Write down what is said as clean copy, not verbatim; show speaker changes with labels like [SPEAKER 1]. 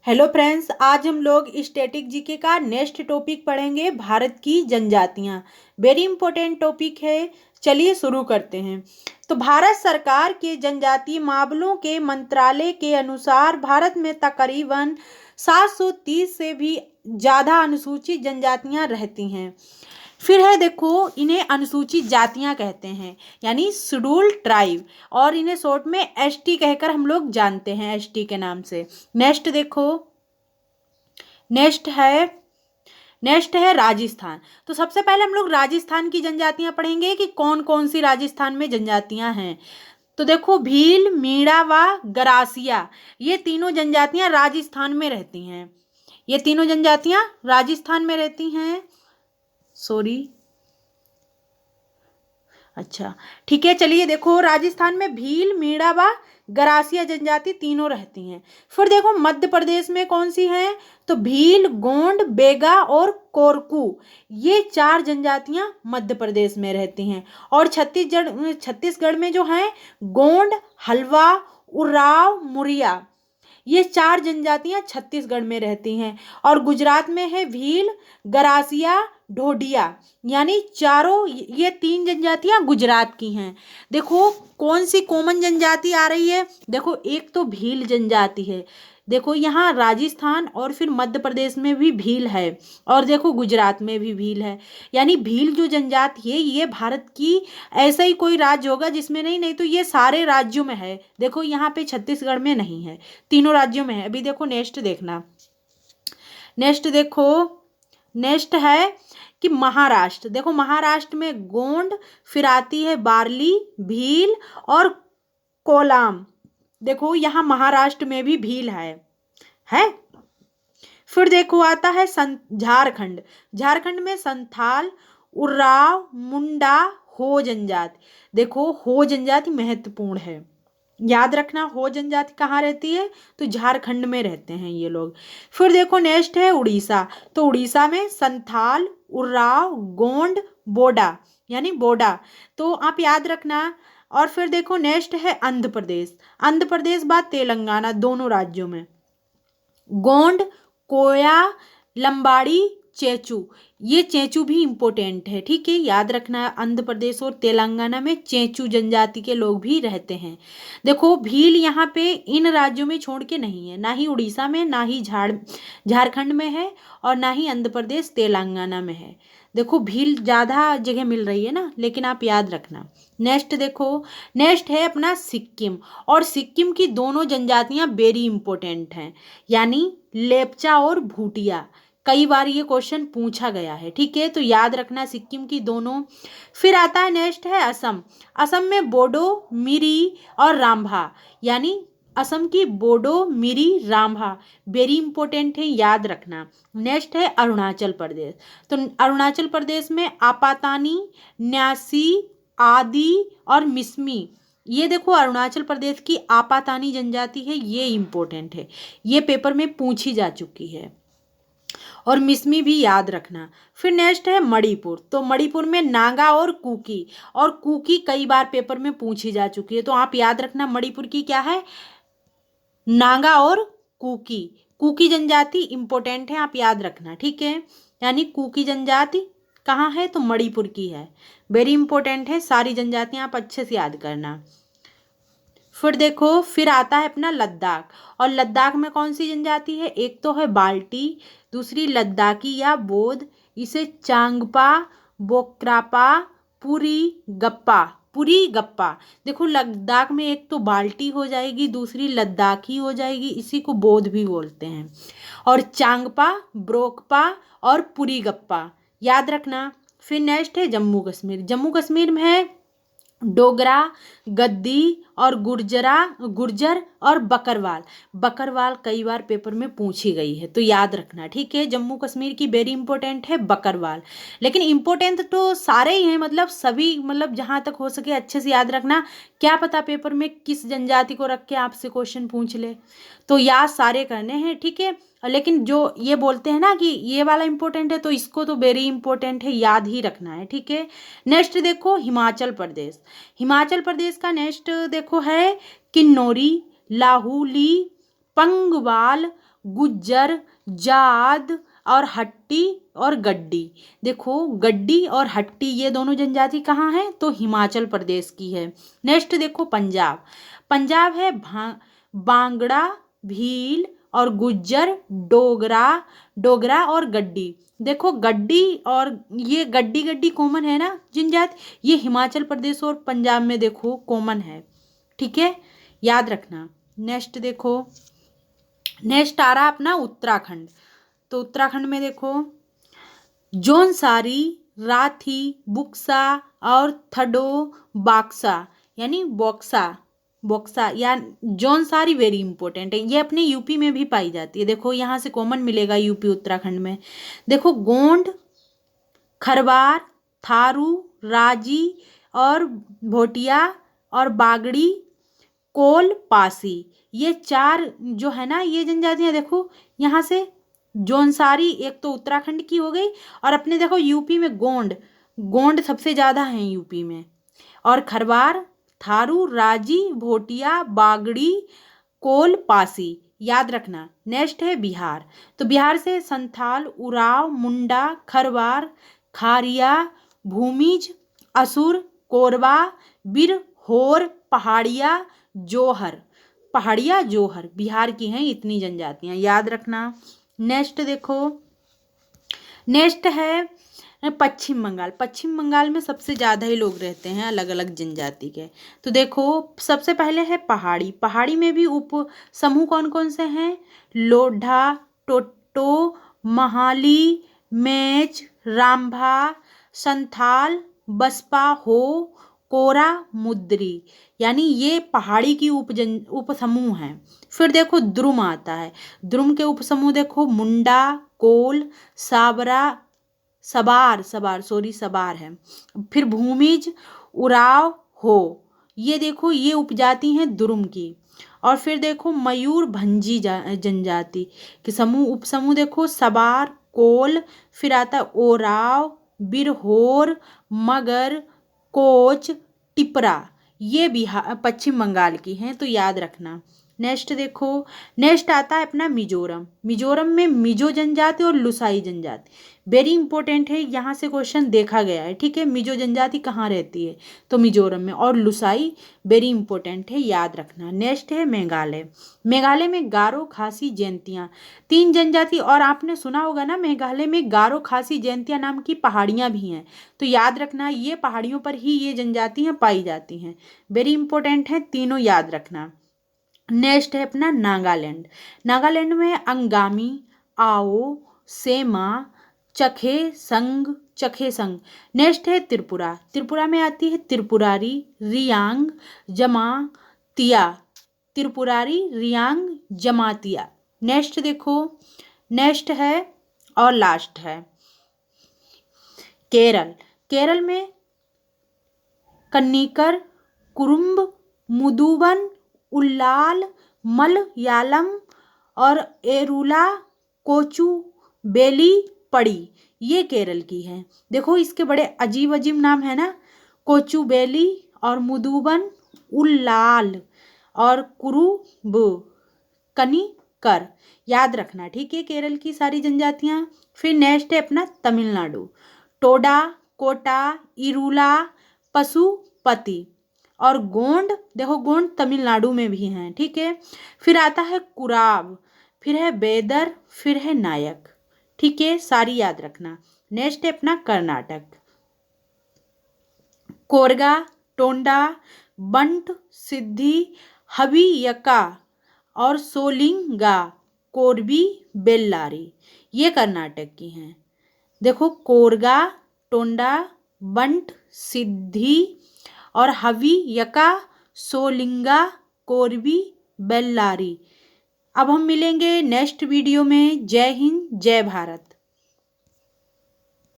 [SPEAKER 1] Hello friends, आज हम लोग स्टैटिक जीके का नेक्स्ट टॉपिक पढ़ेंगे, भारत की जनजातियां। वेरी इंपॉर्टेंट टॉपिक है। चलिए शुरू करते हैं। तो भारत सरकार के जनजातीय मामलों के मंत्रालय के अनुसार भारत में तकरीबन 730 से भी ज़्यादा अनुसूचित जनजातियां रहती हैं। फिर है, देखो, इन्हें अनुसूचित जातियां कहते हैं, यानी शेड्यूल्ड ट्राइब, और इन्हें शॉर्ट में एसटी कहकर हम लोग जानते हैं, एसटी के नाम से। नेक्स्ट देखो, नेक्स्ट है नेक्स्ट है राजस्थान। तो सबसे पहले हम लोग राजस्थान की जनजातियां पढ़ेंगे कि कौन कौन सी राजस्थान में जनजातियां हैं। तो देखो, भील, मीणा व गरासिया, ये तीनों जनजातियां राजस्थान में रहती हैं। ये तीनों जनजातियां राजस्थान में रहती हैं। सॉरी, अच्छा, ठीक है। चलिए देखो, राजस्थान में भील, मीणा व गरासिया जनजाति तीनों रहती हैं। फिर देखो, मध्य प्रदेश में कौन सी हैं? तो भील, गोंड, बेगा और कोरकू, ये 4 जनजातियां मध्य प्रदेश में रहती हैं। और छत्तीसगढ़ में जो है गोंड, हलवा, उराव, मुरिया, ये 4 जनजातियां छत्तीसगढ़ में रहती हैं। और गुजरात में है भील, गरासिया, ढोडिया, यानी चारों, ये 3 जनजातियां गुजरात की हैं। देखो, कौन सी कॉमन जनजाति आ रही है? देखो, एक तो भील जनजाति है। देखो, यहाँ राजस्थान और फिर मध्य प्रदेश में भी भील है, और देखो गुजरात में भी भील है। यानी भील जो जनजाति है, ये भारत की ऐसा ही कोई राज्य होगा जिसमें नहीं तो ये सारे राज्यों में है। देखो, यहाँ पे छत्तीसगढ़ में नहीं है, तीनों राज्यों में है। अभी देखो, नेक्स्ट देखना। नेक्स्ट देखो, नेक्स्ट है कि महाराष्ट्र। देखो, महाराष्ट्र में गोंड, फिर आती है बार्ली, भील और कोलाम। देखो, यहाँ महाराष्ट्र में भी भील है। फिर देखो, आता है झारखंड। झारखंड में संथाल, उराव, मुंडा, हो जनजाति। देखो, हो जनजाति महत्वपूर्ण है, याद रखना। हो जनजाति कहाँ रहती है? तो झारखंड में रहते हैं ये लोग। फिर देखो, नेक्स्ट है उड़ीसा। तो उड़ीसा में संथाल, उराव, गोंड, बोडा, यानी बोडा, तो आप याद रखना। और फिर देखो, नेक्स्ट है आंध्र प्रदेश। आंध्र प्रदेश बाद तेलंगाना, दोनों राज्यों में गोंड, कोया, लंबाड़ी, चेचू, ये चेचू भी इम्पोर्टेंट है, ठीक है, याद रखना। आंध्र प्रदेश और तेलंगाना में चेचू जनजाति के लोग भी रहते हैं। देखो, भील यहाँ पे इन राज्यों में छोड़ के नहीं है, ना ही उड़ीसा में, ना ही झारखंड में है, और ना ही आंध्र प्रदेश तेलंगाना में है। देखो, भील ज़्यादा जगह मिल रही है ना, लेकिन आप याद रखना। नेक्स्ट देखो, नेक्स्ट है अपना सिक्किम। और सिक्किम की दोनों जनजातियां वेरी इंपॉर्टेंट हैं, यानी लेपचा और भूटिया। कई बार ये क्वेश्चन पूछा गया है, ठीक है, तो याद रखना सिक्किम की दोनों। फिर आता है, नेक्स्ट है असम। असम में बोडो, मिरी और रामभा, यानी असम की बोडो, मिरी, रामभा वेरी इंपॉर्टेंट है, याद रखना। नेक्स्ट है अरुणाचल प्रदेश। तो अरुणाचल प्रदेश में आपातानी, न्यासी, आदि और मिसमी, ये देखो अरुणाचल प्रदेश की आपातानी जनजाति है, ये इंपॉर्टेंट है, ये पेपर में पूछी जा चुकी है। और मिसमी भी याद रखना। फिर नेक्स्ट है मणिपुर। तो मणिपुर में नागा और कुकी, और कुकी कई बार पेपर में पूछी जा चुकी है, तो आप याद रखना मणिपुर की क्या है? नागा और कुकी। कुकी जनजाति इंपॉर्टेंट है, आप याद रखना, ठीक है। यानी कुकी जनजाति कहाँ है? तो मणिपुर की है, वेरी इंपॉर्टेंट है, सारी जनजातियां आप अच्छे से याद करना। फिर देखो, फिर आता है अपना लद्दाख। और लद्दाख में कौन सी जनजाति है? एक तो है बाल्टी, दूसरी लद्दाखी या बोध, इसे चांगपा, बोक्रापा, पुरी गप्पा। देखो, लद्दाख में एक तो बाल्टी हो जाएगी, दूसरी लद्दाखी हो जाएगी, इसी को बोध भी बोलते हैं। और चांगपा, ब्रोकपा और पुरी गप्पा, याद रखना। फिर नेक्स्ट है जम्मू कश्मीर। जम्मू कश्मीर में है डोगरा, गद्दी और गुर्जर और बकरवाल। बकरवाल कई बार पेपर में पूछी गई है, तो याद रखना, ठीक है। जम्मू कश्मीर की वेरी इंपॉर्टेंट है बकरवाल, लेकिन इंपॉर्टेंट तो सारे ही हैं, मतलब सभी, मतलब जहाँ तक हो सके अच्छे से याद रखना। क्या पता पेपर में किस जनजाति को रख के आपसे क्वेश्चन पूछ ले, तो याद सारे करने हैं, ठीक है। लेकिन जो ये बोलते हैं ना कि ये वाला इंपॉर्टेंट है, तो इसको तो वेरी इंपॉर्टेंट है, याद ही रखना है, ठीक है। नेक्स्ट देखो, हिमाचल प्रदेश। हिमाचल प्रदेश का नेक्स्ट देखो है किन्नौरी, लाहुली, पंगवाल, गुज्जर, जाद और हट्टी और गड्डी। देखो गड्डी और हट्टी ये दोनों जनजाति कहाँ हैं, तो हिमाचल प्रदेश की है। नेक्स्ट देखो पंजाब। पंजाब है बांगड़ा, भील और गुज्जर, डोगरा और गड्डी। देखो गड्डी और ये गड्डी गड्डी कॉमन है ना जनजाति, ये हिमाचल प्रदेश और पंजाब में देखो कॉमन है। ठीक है, याद रखना। नेक्स्ट देखो, नेक्स्ट आ रहा अपना उत्तराखंड। तो उत्तराखंड में देखो जौनसारी, राठी, बुक्सा और थडो बाक्सा यानी बॉक्सा या जौनसारी वेरी इंपॉर्टेंट है, ये अपने यूपी में भी पाई जाती है। देखो यहाँ से कॉमन मिलेगा यूपी उत्तराखंड में। देखो गोंड, खरवार, थारू, राजी और भोटिया और बागड़ी, कोल, पासी, ये चार जो है ना ये जनजातियां। देखो यहाँ से जौनसारी एक तो उत्तराखंड की हो गई, और अपने देखो यूपी में गोंड सबसे ज़्यादा हैं यूपी में, और खरवार, थारू, राजी, भोटिया, बागड़ी, कोल, पासी, याद रखना। नेक्स्ट है बिहार। तो बिहार से संथाल, उराव, मुंडा, खरवार, खारिया, भूमिज, असुर, कोरबा, बिरहोर, पहाड़िया, जोहर बिहार की हैं इतनी जनजातियां, याद रखना। नेक्स्ट देखो, नेक्स्ट है पश्चिम बंगाल। पश्चिम बंगाल में सबसे ज़्यादा ही लोग रहते हैं अलग अलग जनजाति के। तो देखो सबसे पहले है पहाड़ी में भी उप समूह कौन कौन से हैं, लोढ़ा, टोटो, महाली, मेच, रामभा, संथाल, बसपा, हो, कोरा, मुद्री, यानी ये पहाड़ी की उप समूह हैं। फिर देखो द्रुम आता है। द्रुम के उप समूह देखो मुंडा, कोल, सबार है। फिर भूमिज, उराव, हो, ये देखो ये उपजाति हैं द्रुम की। और फिर देखो मयूरभंजी जनजाति के समूह उप समूह देखो सबार, कोल, फिर आता है ओराव, बिरहोर, मगर, कोच, टिपरा, ये बिहार पश्चिम बंगाल की हैं, तो याद रखना। नेक्स्ट देखो, नेक्स्ट आता है अपना मिजोरम में मिजो जनजाति और लुसाई जनजाति वेरी इंपॉर्टेंट है, यहाँ से क्वेश्चन देखा गया है। ठीक है, मिजो जनजाति कहाँ रहती है, तो मिजोरम में, और लुसाई वेरी इंपॉर्टेंट है, याद रखना। नेक्स्ट है मेघालय में गारो, खासी, जयंतियाँ 3 जनजाति, और आपने सुना होगा ना मेघालय में गारो, खासी, जयंतियाँ नाम की पहाड़ियाँ भी हैं, तो याद रखना ये पहाड़ियों पर ही ये जनजातियाँ पाई जाती हैं, वेरी इंपॉर्टेंट है, तीनों याद रखना। नेक्स्ट है अपना नागालैंड में अंगामी, आओ, सेमा, चखे संग। नेक्स्ट है त्रिपुरा में आती है त्रिपुरारी, रियांग, जमातिया। नेक्स्ट देखो, नेक्स्ट है और लास्ट है केरल में कन्निकर, कुरुम्ब, मुदुवन, उल्लाल, मलयालम और एरुला, कोचु, बेली, पड़ी, ये केरल की है। देखो इसके बड़े अजीब नाम है ना, कोचु बेली और मुदुवन, उल्लाल और कुरुब, कनिकर, याद रखना। ठीक है, केरल की सारी जनजातियां। फिर नेक्स्ट है अपना तमिलनाडु, टोडा, कोटा, इरुला, पशुपति और गोंड। देखो गोंड तमिलनाडु में भी हैं। ठीक है, फिर आता है कुराब, फिर है बेदर, फिर है नायक। ठीक है, सारी याद रखना। नेक्स्ट है अपना कर्नाटक, कोरगा, टोंडा, बंट, सिद्धि, हवियका और सोलिंगा, कोरबी, बेल्लारी, ये कर्नाटक की हैं। देखो कोरगा, टोंडा, बंट, सिद्धि और हवियका, सोलिंगा, कोरबी, बेल्लारी। अब हम मिलेंगे नेक्स्ट वीडियो में। जय हिंद, जय भारत।